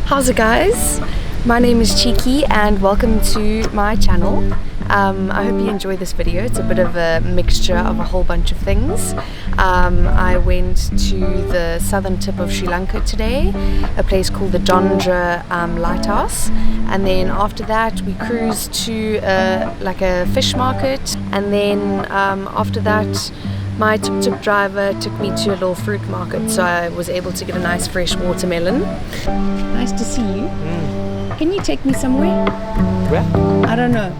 How's it, guys? My name is Cheeky and welcome to my channel. I hope you enjoy this video. It's a bit of a mixture of a whole bunch of things. I went to the southern tip of Sri Lanka today, a place called the Dondra Lighthouse, and then after that we cruised to like a fish market, and then after that my Tuk Tuk driver took me to a little fruit market, so I was able to get a nice fresh watermelon. Nice to see you. Can you take me somewhere? Where? I don't know.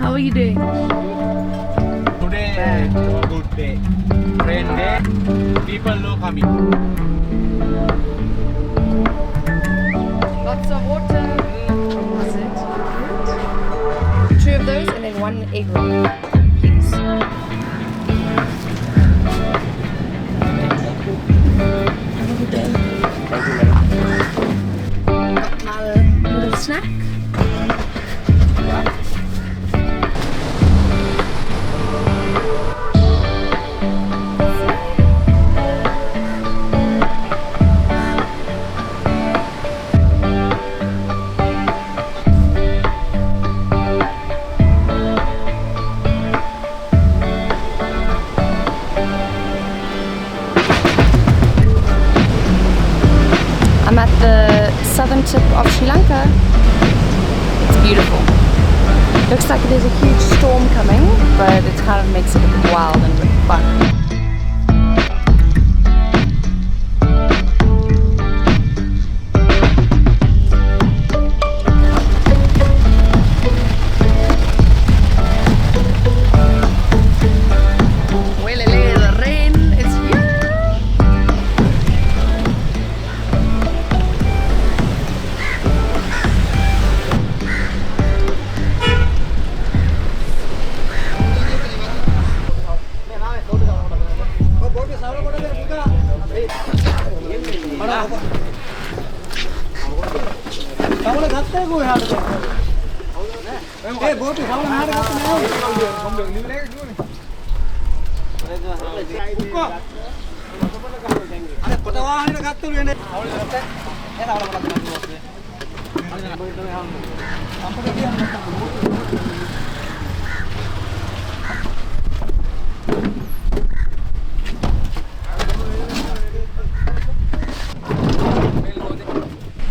How are you doing? Today is a good day. Rain day. People look coming. Lots of water. That's it. 2 of those and then 1 egg roll, please. Have a good day. Got my little snack. I'm at the southern tip of Sri Lanka. It's beautiful. Looks like there's a huge storm coming, but it kind of makes it a bit wild and a bit fun.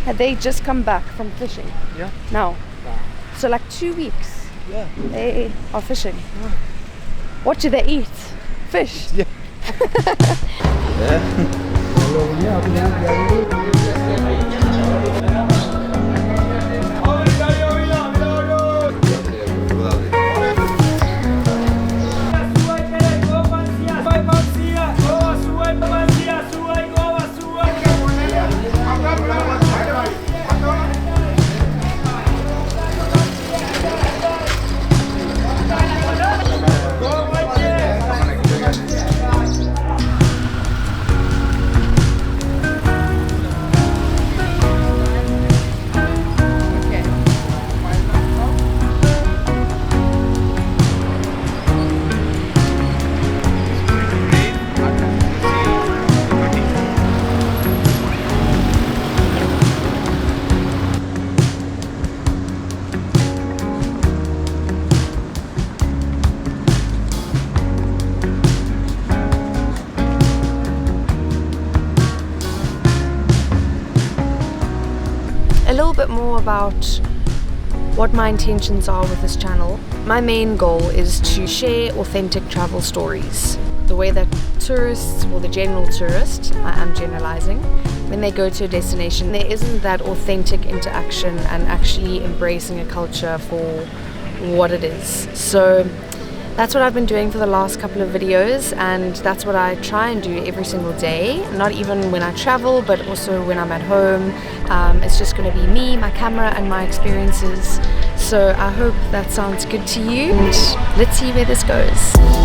Had they just come back from fishing? Yeah. Now? So like 2 weeks? Yeah. They are fishing? Yeah. What do they eat? Fish? Yeah. A little bit more about what my intentions are with this channel. My main goal is to share authentic travel stories. The way that tourists, or the general tourist, I am generalizing, when they go to a destination, there isn't that authentic interaction and actually embracing a culture for what it is. So that's what I've been doing for the last couple of videos, and that's what I try and do every single day. Not even when I travel, but also when I'm at home. It's just going to be me, my camera, and my experiences. So I hope that sounds good to you, and let's see where this goes.